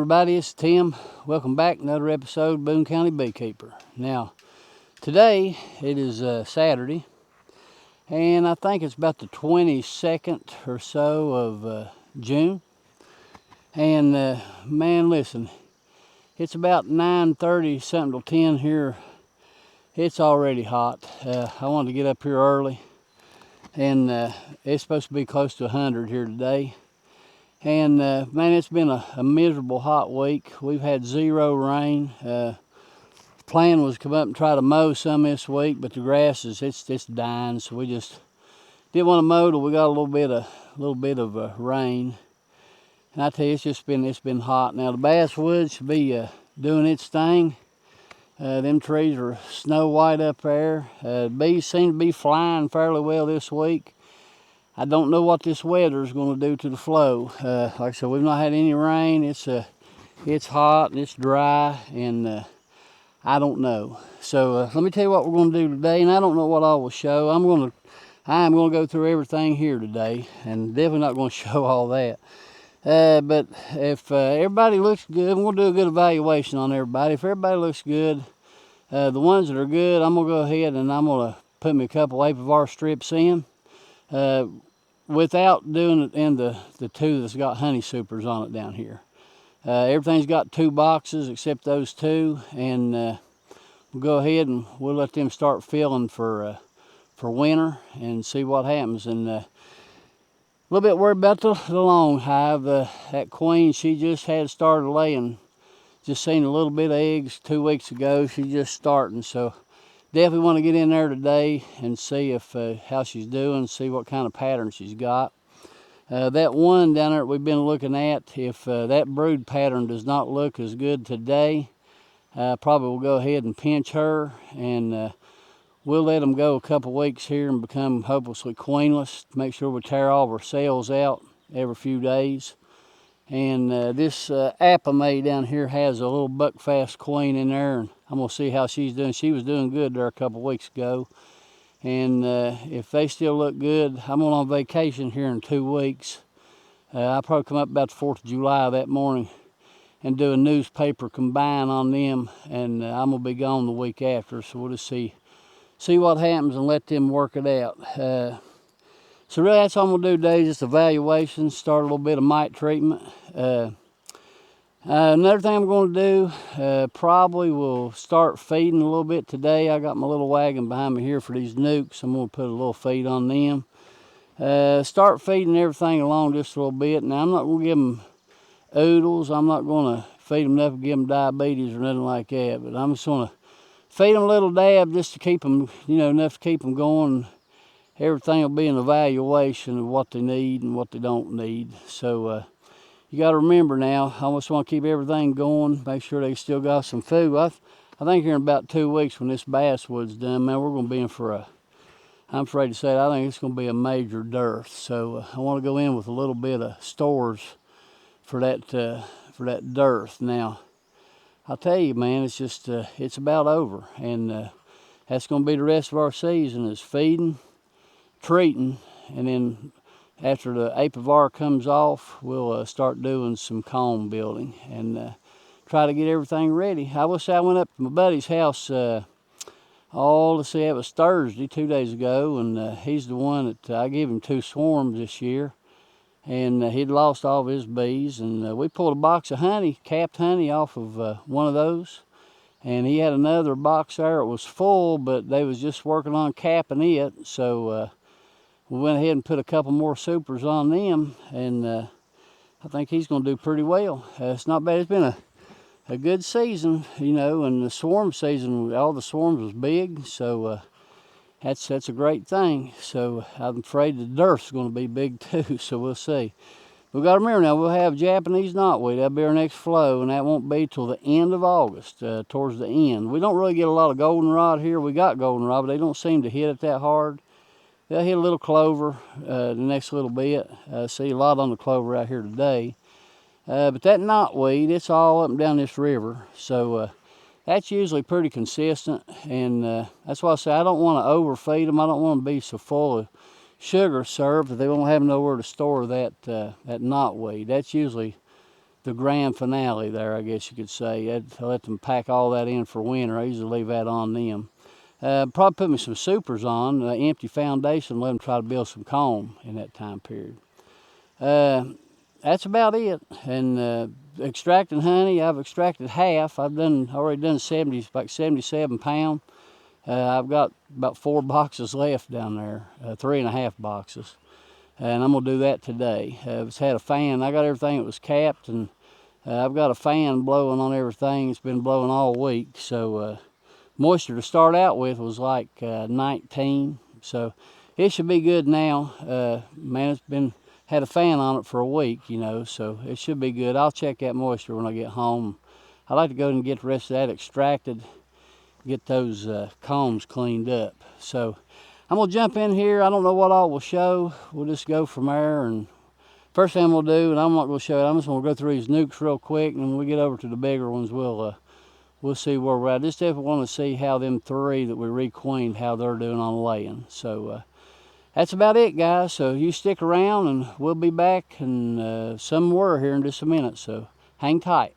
everybody, it's Tim. Welcome back, another episode of Boone County Beekeeper. Now, today it is Saturday, and I think it's about the 22nd or so of June. And man, listen, it's about 9:30, something till 10 here. It's already hot. I wanted to get up here early, and it's supposed to be close to 100 here today. And man, it's been a miserable hot week. We've had zero rain. Plan was to come up and try to mow some this week, but the grass is it's dying, so we just didn't want to mow till we got a little bit of rain. And I tell you, it's been hot. Now the basswood should be doing its thing. Them trees are snow white up there. Bees seem to be flying fairly well this week. I don't know what this weather is going to do to the flow. Like I said, we've not had any rain. It's hot and it's dry, and I don't know. So let me tell you what we're going to do today, and I don't know what I will show. I am going to go through everything here today, and definitely not going to show all that. But if everybody looks good, we're going to do a good evaluation on everybody. If everybody looks good, the ones that are good, I'm going to go ahead and I'm going to put me a couple Apivar strips in. Without doing it in the two that's got honey supers on it down here. Everything's got 2 boxes except those 2, and we'll go ahead and we'll let them start filling for winter and see what happens. And a little bit worried about the long hive. That queen, she just had started laying. Just seen a little bit of eggs 2 weeks ago. She's just starting, so definitely want to get in there today and see if how she's doing, see what kind of pattern she's got. That one down there that we've been looking at, if that brood pattern does not look as good today, probably we'll go ahead and pinch her, and we'll let them go a couple weeks here and become hopelessly queenless. Make sure we tear all of our cells out every few days. And this Apivar down here has a little buckfast queen in there, and I'm going to see how she's doing. She was doing good there a couple weeks ago. And if they still look good, I'm going on vacation here in 2 weeks. I'll probably come up about the 4th of July that morning and do a newspaper combine on them, and I'm going to be gone the week after, so we'll just see what happens and let them work it out. So really that's all I'm going to do today, just evaluation, start a little bit of mite treatment. Another thing I'm going to do, probably will start feeding a little bit today. I got my little wagon behind me here for these nukes. I'm going to put a little feed on them. Start feeding everything along just a little bit. Now I'm not going to give them oodles. I'm not going to feed them enough to give them diabetes or nothing like that. But I'm just going to feed them a little dab just to keep them, enough to keep them going. Everything will be an evaluation of what they need and what they don't need. So you got to remember now, I almost want to keep everything going, make sure they still got some food. I think here in about 2 weeks when this basswood's done, man, we're going to be in for I'm afraid to say it, I think it's going to be a major dearth. So I want to go in with a little bit of stores for that dearth. Now, I'll tell you, man, it's just, it's about over. And that's going to be the rest of our season is feeding, treating, and then after the Apivar comes off, we'll start doing some comb building and try to get everything ready. I will say I went up to my buddy's house, it was Thursday, 2 days ago, and he's the one that I gave him 2 swarms this year, and he'd lost all of his bees, and we pulled a box of honey, capped honey, off of one of those, and he had another box there. It was full, but they was just working on capping it, so we went ahead and put a couple more supers on them, and I think he's going to do pretty well. It's not bad. It's been a good season, and the swarm season, all the swarms was big, so that's a great thing. So I'm afraid the dearth's going to be big too, so we'll see. We've got to remember now, we'll have Japanese knotweed. That'll be our next flow, and that won't be till the end of August, towards the end. We don't really get a lot of goldenrod here. We got goldenrod, but they don't seem to hit it that hard. They'll hit a little clover the next little bit. See a lot on the clover out here today. But that knotweed, it's all up and down this river. So that's usually pretty consistent. And that's why I say I don't want to overfeed them. I don't want to be so full of sugar syrup that they won't have nowhere to store that knotweed. That's usually grand finale there, I guess you could say. I let them pack all that in for winter. I usually leave that on them. Probably put me some supers on, empty foundation, let them try to build some comb in that time period. That's about it. And extracting honey, I've extracted half. I've already done 77 pounds. I've got about 4 boxes left down there, 3.5 boxes. And I'm gonna do that today. It's had a fan. I got everything that was capped, and I've got a fan blowing on everything. It's been blowing all week. So moisture to start out with was like 19. So it should be good now. Man, it's had a fan on it for a week, you know, so it should be good. I'll check that moisture when I get home. I like to go and get the rest of that extracted, get those combs cleaned up. So I'm gonna jump in here. I don't know what all we'll show. We'll just go from there. And first thing we'll do, and I'm not gonna show it, I'm just gonna go through these nukes real quick, and when we get over to the bigger ones, we'll see where we're at. Just definitely want to see how them 3 that we requeened, how they're doing on laying. So that's about it, guys. So you stick around, and we'll be back and some more here in just a minute. So hang tight.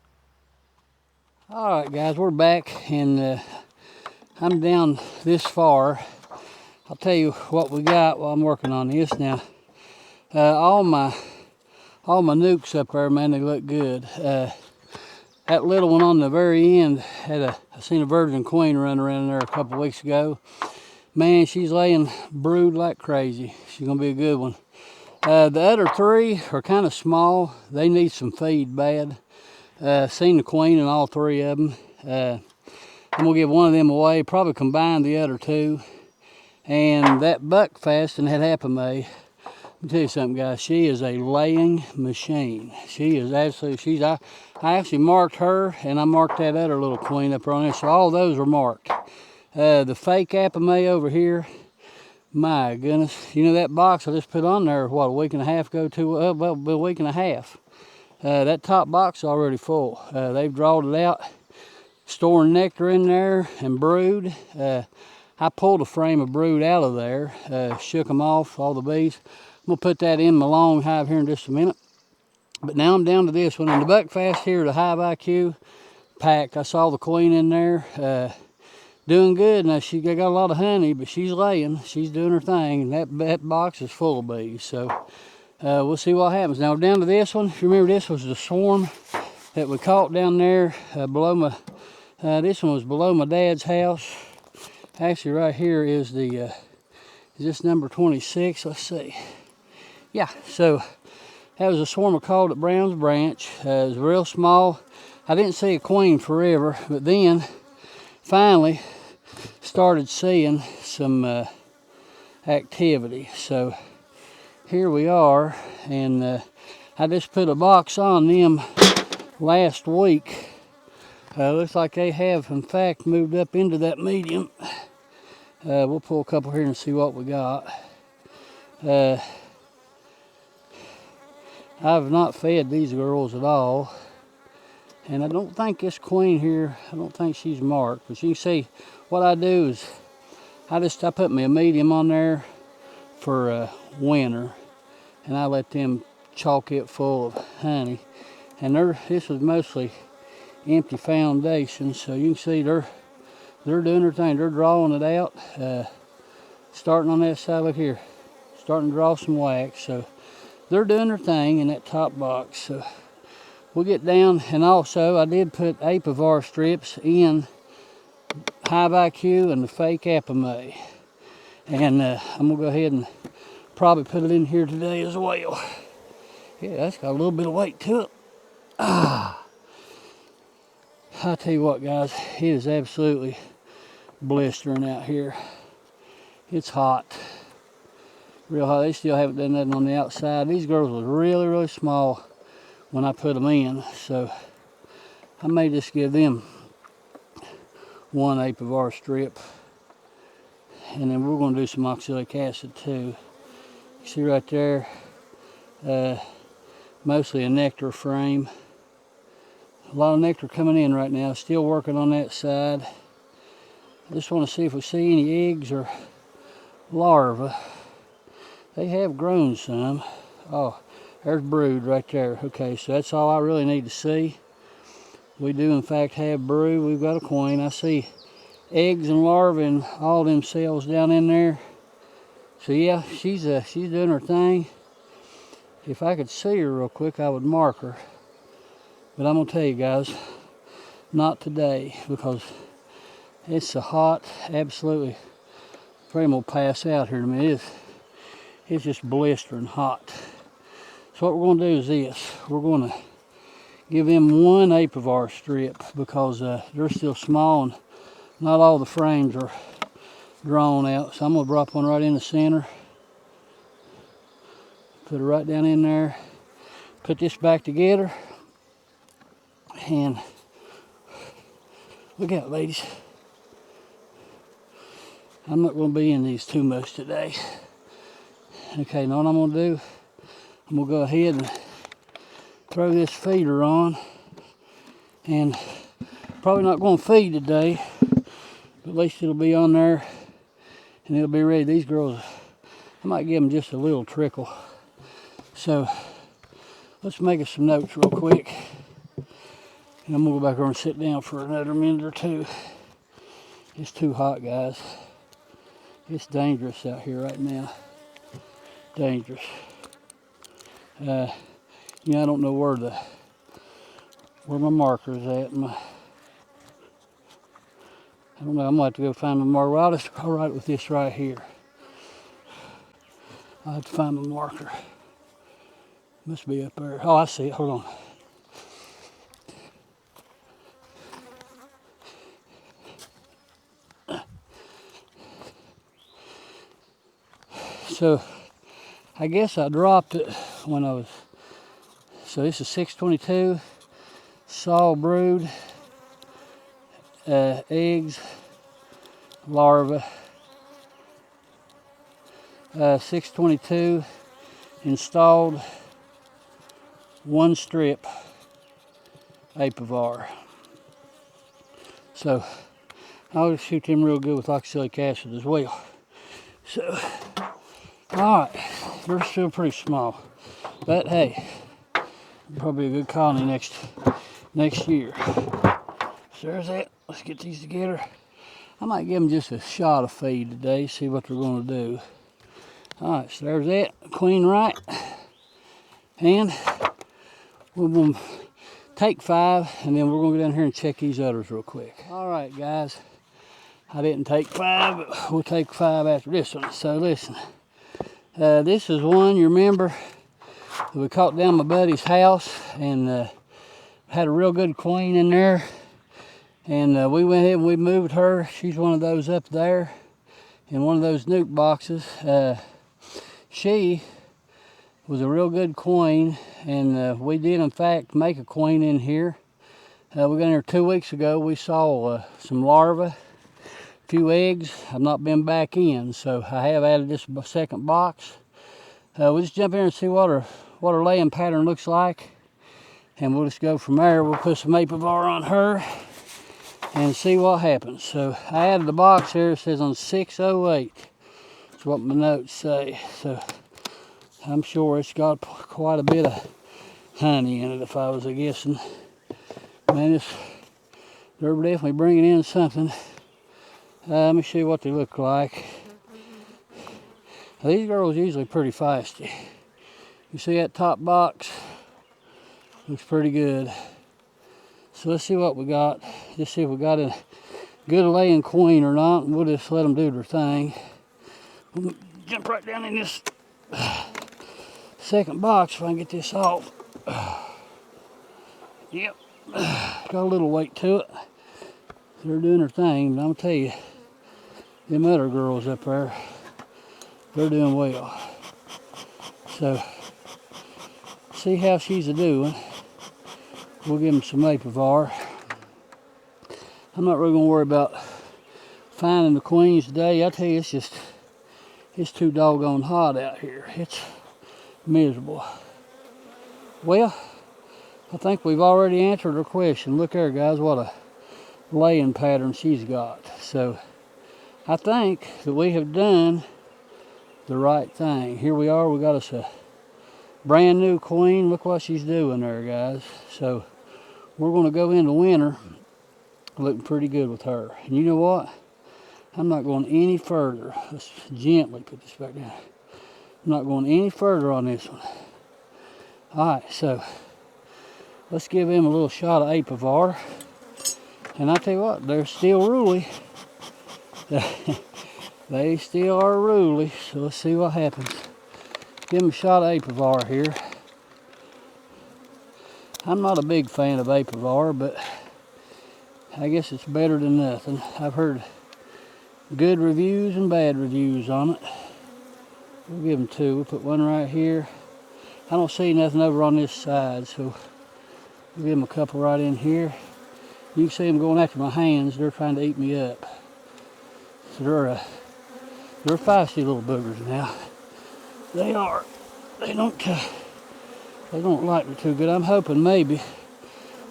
All right, guys, we're back, and I'm down this far. I'll tell you what we got while I'm working on this now. All my nukes up there, man, they look good. That little one on the very end I seen a virgin queen run around there a couple weeks ago. Man, she's laying brood like crazy. She's gonna be a good one. The other 3 are kind of small. They need some feed bad. Seen the queen in all 3 of them. I'm gonna give one of them away, probably combine the other 2. And that buckfast and that Apivar, let me tell you something, guys. She is a laying machine. She is absolutely, I actually marked her, and I marked that other little queen up on there. So all those are marked. The fake Apivar over here, my goodness. You know that box I just put on there, what, a week and a half ago, well, a week and a half. That top box is already full. They've drawed it out, storing nectar in there and brood. I pulled a frame of brood out of there, shook them off, all the bees. I'm gonna put that in my long hive here in just a minute. But now I'm down to this one. In the buckfast here, the hive IQ packed. I saw the queen in there, doing good. Now she got a lot of honey, but she's laying. She's doing her thing, and that box is full of bees. So we'll see what happens. Now down to this one. If you remember, this was the swarm that we caught down there below my. This one was below my dad's house. Actually, right here is is this number 26? Let's see. Yeah, so that was a swarm I caught at Brown's Branch. It was real small. I didn't see a queen forever, but then finally started seeing some activity. So here we are, and I just put a box on them last week. Looks like they have, in fact, moved up into that medium. We'll pull a couple here and see what we got. I've not fed these girls at all, and I don't think this queen here, I don't think she's marked. But you can see what I do is I put me a medium on there for winter, and I let them chalk it full of honey. And this was mostly empty foundation, so you can see they're doing their thing. They're drawing it out, starting on that side. Look here, starting to draw some wax. So they're doing their thing in that top box. So we'll get down, and also I did put Apivar strips in Hive IQ and the fake Apivar, and I'm gonna go ahead and probably put it in here today as well. Yeah, that's got a little bit of weight to it. I tell you what, guys, it is absolutely blistering out here. It's hot, real hot. They still haven't done nothing on the outside. These girls was really, really small when I put them in, so I may just give them one Apivar strip, and then we're going to do some oxalic acid too. You see right there, mostly a nectar frame. A lot of nectar coming in right now. Still working on that side. I just want to see if we see any eggs or larvae. They have grown some. Oh, There's brood right there. Okay, so that's all I really need to see. We do in fact have brood. We've got a queen. I see eggs and larvae and all them cells down in there. So yeah, she's doing her thing. If I could see her real quick, I would mark her. But I'm gonna tell you guys, not today, because it's so hot. Absolutely, I'm gonna pass out here in a minute. It's just blistering hot. So what we're gonna do is this: we're gonna give them one Apivar strip because they're still small and not all the frames are drawn out. So I'm gonna drop one right in the center. Put it right down in there. Put this back together. And look out, ladies. I'm not going to be in these too much today. Okay, now what I'm going to do, I'm going to go ahead and throw this feeder on. And probably not going to feed today, but at least it'll be on there and it'll be ready. These girls, I might give them just a little trickle. So let's make us some notes real quick. And I'm gonna go back over and sit down for another minute or two. It's too hot, guys. It's dangerous out here right now. Dangerous. I don't know where my marker's at. I don't know. I'm gonna have to go find my marker. Well, I'll just go right with this right here. I'll have to find my marker. Must be up there. Oh, I see it. Hold on. So I guess I dropped it when I was, so this is 622, saw brood, eggs, larvae, 622, installed one strip Apivar. So I'll shoot them real good with oxalic acid as well. So, alright, they're still pretty small, but hey, probably a good colony next year. So there's that. Let's get these together. I might give them just a shot of feed today, see what they're going to do. Alright, so there's that, queen right. And we're going to take 5, and then we're going to go down here and check these others real quick. Alright guys, I didn't take 5, but we'll take 5 after this one. So listen, this is one, you remember, that we caught down my buddy's house, and had a real good queen in there. And we went ahead and we moved her. She's one of those up there in one of those nuke boxes. She was a real good queen, and we did in fact make a queen in here. We got in here 2 weeks ago. We saw some larvae, a few eggs. I've not been back in, so I have added this second box. We'll just jump in and see what her laying pattern looks like, and we'll just go from there. We'll put some Apivar on her and see what happens. So I added the box here. It says on 608. That's what my notes say. So I'm sure it's got quite a bit of honey in it, if I was guessing. Man, they're definitely bringing in something. Let me show you what they look like. Now, these girls are usually pretty feisty. You see that top box? Looks pretty good. So let's see what we got. Just see if we got a good laying queen or not, and we'll just let them do their thing. We'll jump right down in this second box if I can get this off. Yep, got a little weight to it. They're doing their thing, but I'm gonna tell you, them other girls up there, they're doing well. So, see how she's a-doing. We'll give them some Apivar. I'm not really gonna worry about finding the queens today. I tell you, it's too doggone hot out here. It's miserable. Well, I think we've already answered her question. Look there, guys, what a laying pattern she's got. So I think that we have done the right thing. Here we are, we got us a brand new queen. Look what she's doing there, guys. So we're going to go into winter looking pretty good with her. And you know what? I'm not going any further. Let's gently put this back down. I'm not going any further on this one. Alright, so let's give him a little shot of Apivar. And I tell you what, they're still ruly. They still are ruly. So let's see what happens. Give him a shot of Apivar here. I'm not a big fan of Apivar, but I guess it's better than nothing. I've heard good reviews and bad reviews on it. We'll give them two. We'll put one right here. I don't see nothing over on this side, so we'll give them a couple right in here. You can see them going after my hands. They're trying to eat me up. So they're feisty little boogers now. They are. They don't like me too good. I'm hoping maybe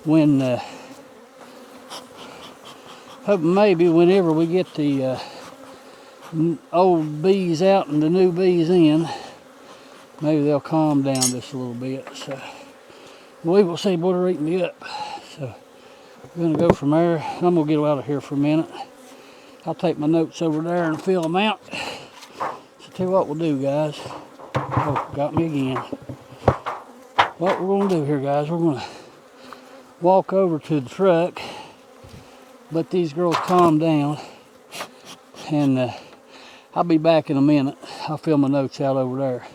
whenever we get the old bees out and the new bees in, maybe they'll calm down just a little bit. So we will see. Boy, they're eating me up. So we're gonna go from there. I'm gonna get out of here for a minute. I'll take my notes over there and fill them out. So tell you what we'll do, guys. Oh, got me again. What we're gonna do here, guys, we're gonna walk over to the truck, let these girls calm down, and I'll be back in a minute. I'll fill my notes out over there.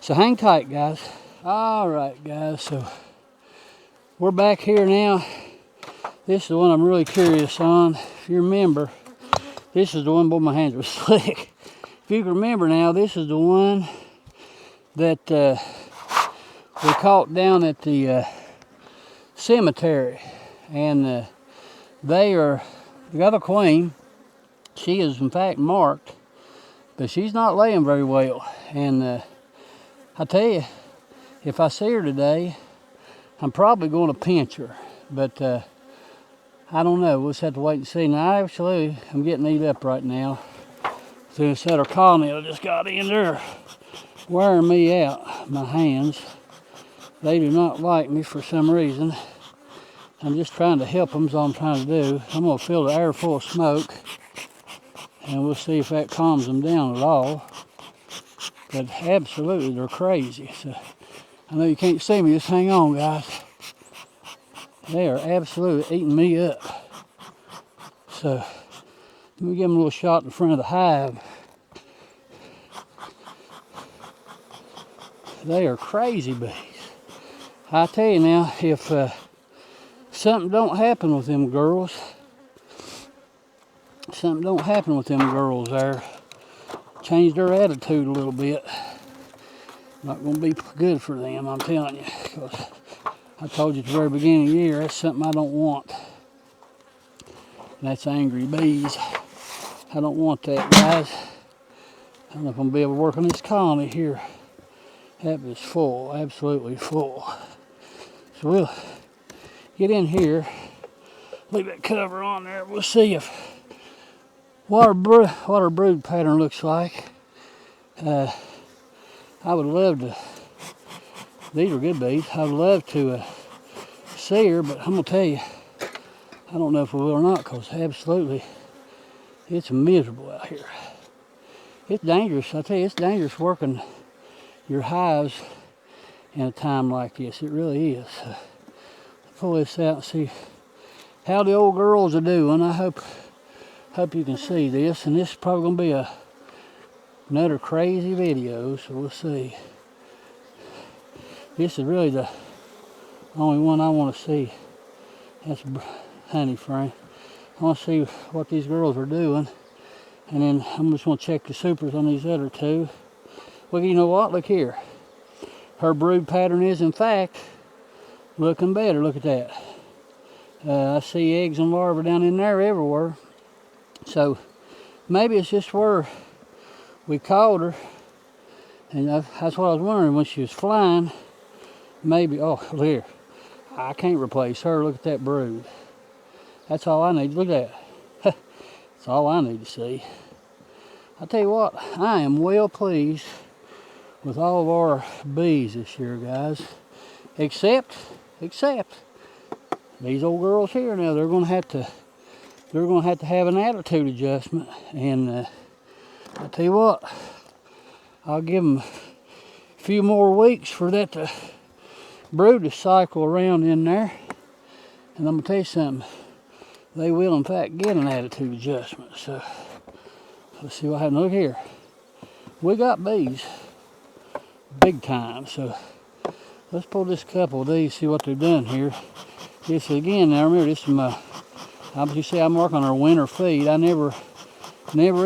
So hang tight, guys. All right, guys, so we're back here now. This is the one I'm really curious on. If you remember, this is the one, boy, my hands were slick. If you can remember now, this is the one that we caught down at the cemetery. And the other queen, she is in fact marked, but she's not laying very well. And I tell you, if I see her today, I'm probably going to pinch her. But I don't know. We'll just have to wait and see. Now, I'm getting eat up right now. So instead of colony, I just got in there wearing me out, my hands. They do not like me for some reason. I'm just trying to help them, is all I'm trying to do. I'm going to fill the air full of smoke, and we'll see if that calms them down at all. But absolutely, they're crazy. So I know you can't see me, just hang on, guys. They are absolutely eating me up. So let me give them a little shot in front of the hive. They are crazy bees. I tell you now, if something don't happen with them girls, there, change their attitude a little bit, not going to be good for them, I'm telling you. Because I told you at the very beginning of the year, that's something I don't want. And that's angry bees. I don't want that, guys. I don't know if I'm going to be able to work on this colony here. That is full, absolutely full. So we'll get in here, leave that cover on there. We'll see if what our brood pattern looks like. I would love to. These are good bees. I would love to see her, but I'm gonna tell you, I don't know if we will or not, because absolutely, it's miserable out here. It's dangerous. I tell you, it's dangerous working your hives in a time like this. It really is. Pull this out and see how the old girls are doing. I hope you can see this, and this is probably gonna be another crazy video, so we'll see. This is really the only one I want to see. That's honey frame. I want to see what these girls are doing, and then I'm just going to check the supers on these other two. Well, you know what? Look here. Her brood pattern is, in fact, looking better. Look at that. I see eggs and larvae down in there everywhere. So maybe it's just where we caught her, and that's what I was wondering when she was flying. Maybe, oh, look here. I can't replace her. Look at that brood. That's all I need. Look at that. That's all I need to see. I tell you what, I am well pleased with all of our bees this year, guys. Except these old girls here. Now they're gonna have to have an attitude adjustment, and I tell you what, I'll give them a few more weeks for that to brood to cycle around in there, and I'm gonna tell you something, they will in fact get an attitude adjustment. So let's see what happens. Look here, we got bees big time. So let's pull this couple of these, see what they've done here. This again, now remember, this is my, you see I'm working on our winter feed. I never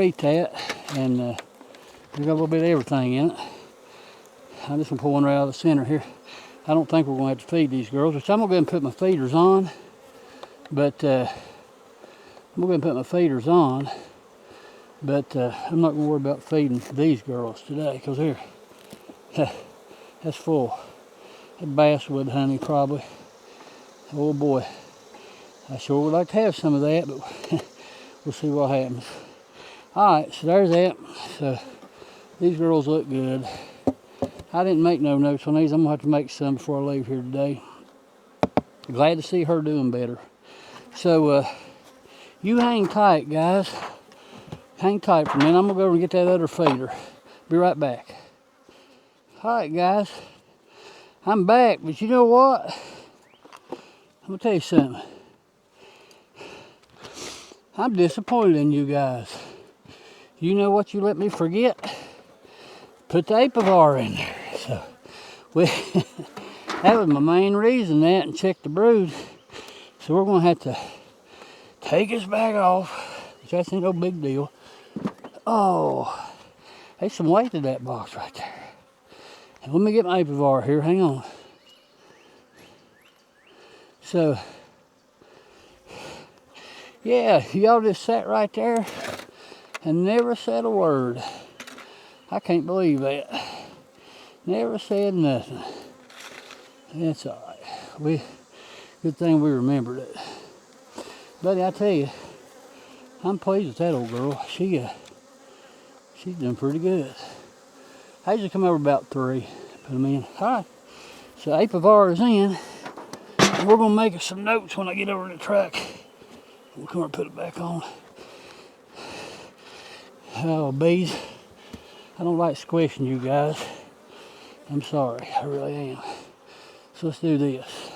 eat that, and there's got a little bit of everything in it. I'm just gonna pull one right out of the center here. I don't think we're gonna have to feed these girls, which I'm gonna go ahead and put my feeders on. But I'm not gonna worry about feeding these girls today, because here, that's full. That basswood honey probably. Oh boy, I sure would like to have some of that, but we'll see what happens. Alright, so there's that. So these girls look good. I didn't make no notes on these. I'm gonna have to make some before I leave here today. Glad to see her doing better. So you hang tight, guys. Hang tight for a minute. I'm gonna go over and get that other feeder. Be right back. Alright, guys, I'm back, but you know what? I'm gonna tell you something. I'm disappointed in you guys. You know what you let me forget? Put the Apivar in there. So that was my main reason, that, and check the brood. So we're gonna have to take his bag off, which that's no big deal. Oh, there's some weight to that box right there. And let me get my Apivar here, hang on. So, yeah, y'all just sat right there and never said a word. I can't believe that. Never said nothing. That's all right. Good thing we remembered it. Buddy, I tell you, I'm pleased with that old girl. She's doing pretty good. I usually come over about 3, put them in. All right, so Apivar is in. We're gonna make some notes when I get over to the truck. We'll come and put it back on. Oh, bees. I don't like squishing you guys. I'm sorry, I really am. So let's do this.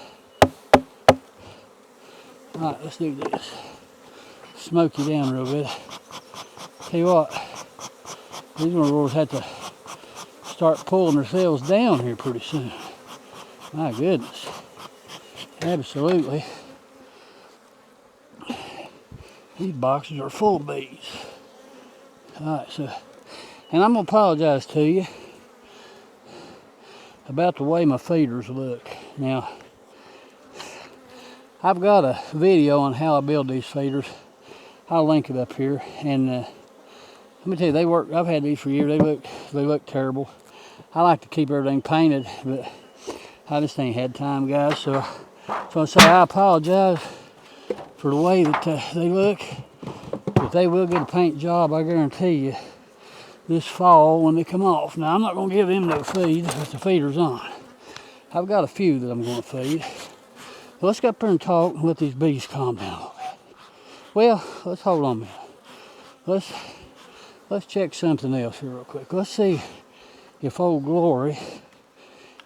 Alright, let's do this. Smoke you down real bit. Tell you what, these girls have to start pulling themselves down here pretty soon. My goodness. Absolutely. These boxes are full of bees. Alright, so, and I'm going to apologize to you about the way my feeders look. Now, I've got a video on how I build these feeders. I'll link it up here. And let me tell you, they work. I've had these for years. They look terrible. I like to keep everything painted, but I just ain't had time, guys. So I say I apologize for the way that they look. But they will get a paint job, I guarantee you, this fall when they come off. Now, I'm not going to give them no feed with the feeders on. I've got a few that I'm going to feed. But let's get up there and talk and let these bees calm down a little bit. Well, let's hold on a minute. Let's check something else here real quick. Let's see if Old Glory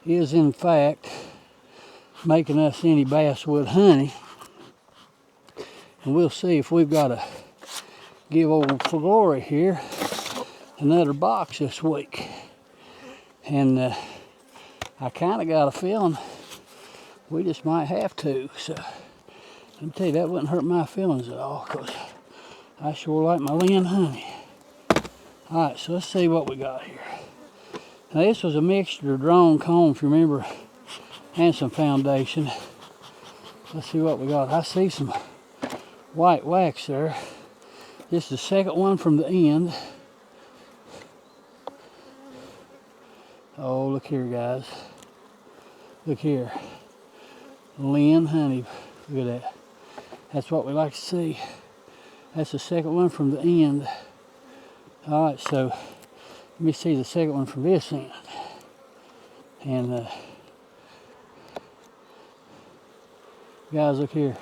is in fact making us any basswood honey. And we'll see if we've got to give Old Glory here another box this week. And I kind of got a feeling we just might have to. So let me tell you, that wouldn't hurt my feelings at all, because I sure like my Lin Honey. Alright, so let's see what we got here. Now, this was a mixture of drawn comb, if you remember, and some foundation. Let's see what we got. I see some white wax there. This is the second one from the end. Oh, look here, guys. Look here. Lin Honey. Look at that. That's what we like to see. That's the second one from the end. Alright, so let me see the second one from this end. And guys, look here.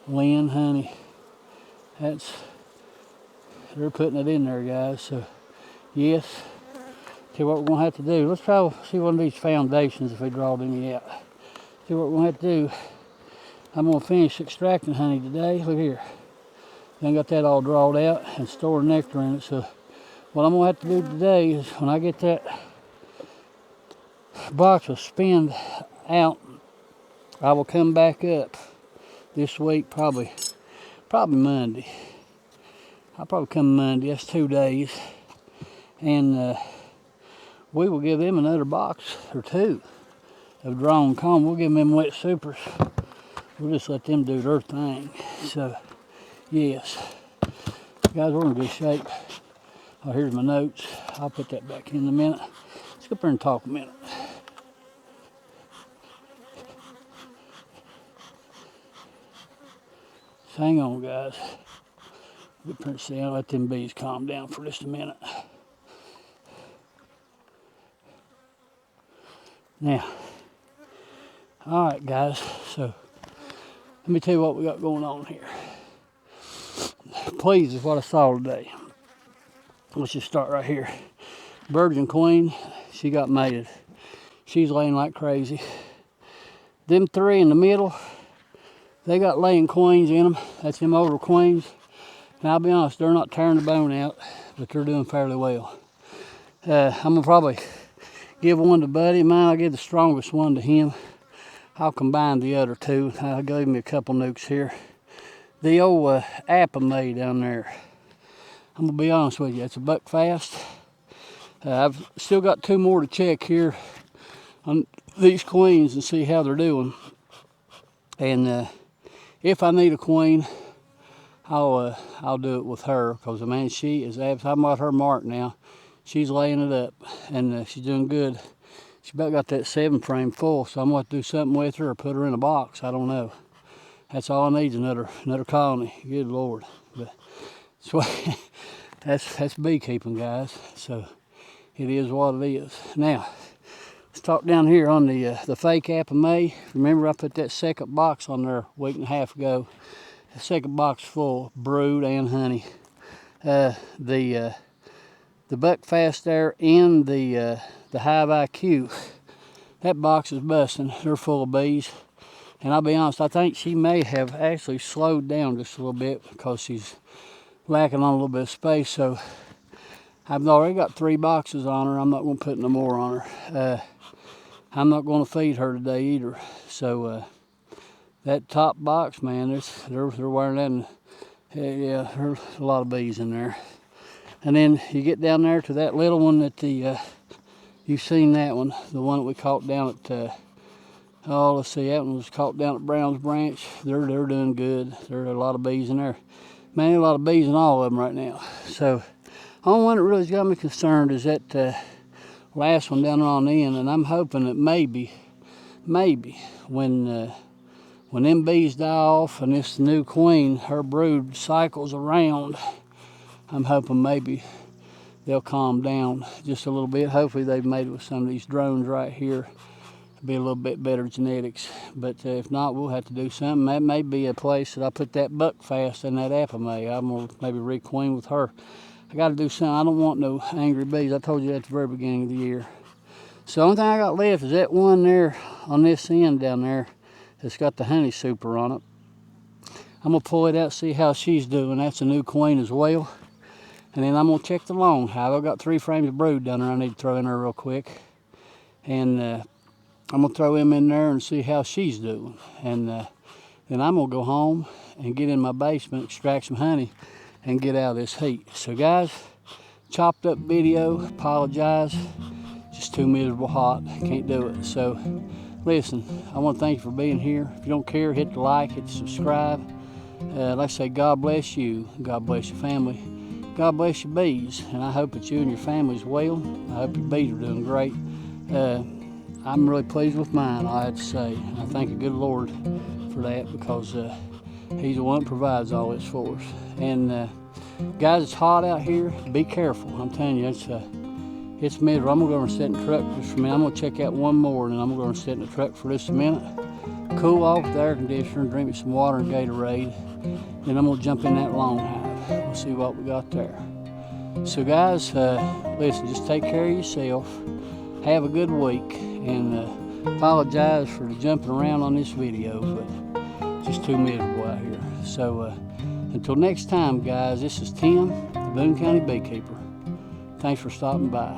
Lin Honey. They're putting it in there, guys. So, yes. See what we're going to have to do. Let's try to see one of these foundations if we draw any out. See what we're going to have to do. I'm going to finish extracting honey today. Look here. Then got that all drawed out and store nectar in it. So what I'm going to have to do today is when I get that box of spin out, I will come back up this week, probably Monday. I'll probably come Monday. That's 2 days. And we will give them another box or 2 of drawn comb. We'll give them wet supers. We'll just let them do their thing. So, yes. Guys, we're in good shape. Oh, here's my notes. I'll put that back in a minute. Let's go up there and talk a minute. So hang on, guys. Get pretty soon. I'll let them bees calm down for just a minute. Now, all right, guys. So, let me tell you what we got going on here. Pleased with what I saw today. Let's just start right here. Virgin Queen, she got mated. She's laying like crazy. Them 3 in the middle, they got laying queens in them. That's them older queens. And I'll be honest, they're not tearing the bone out, but they're doing fairly well. I'm going to probably give one to Buddy. Mine, I'll give the strongest one to him. I'll combine the other 2. I'll give me a couple nukes here. The old Apivar down there, I'm going to be honest with you, it's a buck fast. I've still got 2 more to check here on these queens and see how they're doing. And if I need a queen, I'll do it with her, because man, she is absolutely, I'm at her mark now. She's laying it up, and she's doing good. She about got that 7 frame full, so I'm going to do something with her or put her in a box. I don't know. That's all I need, another colony. Good Lord. But so that's beekeeping, guys. So it is what it is. Now, let's talk down here on the fake Apivar. Remember, I put that second box on there a week and a half ago. The second box full, brood and honey. The buck fast there and the Hive IQ, that box is busting. They're full of bees. And I'll be honest, I think she may have actually slowed down just a little bit because she's lacking on a little bit of space. So I've already got 3 boxes on her. I'm not going to put no more on her. I'm not going to feed her today either. So that top box, man, they're wearing that. And, yeah, there's a lot of bees in there. And then you get down there to that little one that you've seen that one, the one that we caught down at, let's see, that one was caught down at Brown's Branch. They're doing good. There are a lot of bees in there. Man, a lot of bees in all of them right now. So, the only one that really's got me concerned is that last one down on the end, and I'm hoping that maybe when them bees die off and this new queen, her brood cycles around, I'm hoping maybe they'll calm down just a little bit. Hopefully they've made it with some of these drones right here. Be a little bit better genetics. But if not, we'll have to do something. That may be a place that I put that buck fast in that Apivar. I'm going to maybe requeen with her. I got to do something. I don't want no angry bees. I told you that at the very beginning of the year. So the only thing I got left is that one there on this end down there that's got the honey super on it. I'm going to pull it out, see how she's doing. That's a new queen as well. And then I'm going to check the long hive. I've got 3 frames of brood down there I need to throw in there real quick. And I'm going to throw him in there and see how she's doing. And then I'm going to go home and get in my basement, extract some honey, and get out of this heat. So guys, chopped up video, apologize. Just too miserable hot, can't do it. So listen, I want to thank you for being here. If you don't care, hit the like, hit the subscribe. Like I say, God bless you, God bless your family, God bless your bees, and I hope that you and your family's well. I hope your bees are doing great. I'm really pleased with mine, I have to say. I thank the good Lord for that, because He's the one that provides all this for us. And guys, it's hot out here. Be careful. I'm telling you, It's miserable. I'm gonna sit in the truck just for a minute. I'm gonna check out one more, and then I'm gonna sit in the truck for just a minute, cool off with the air conditioner, drink me some water and Gatorade. Then I'm gonna jump in that long hive. We'll see what we got there. So guys, listen, just take care of yourself. Have a good week, and apologize for the jumping around on this video, but just too miserable out here. So until next time, guys, this is Tim, the Boone County Beekeeper. Thanks for stopping by.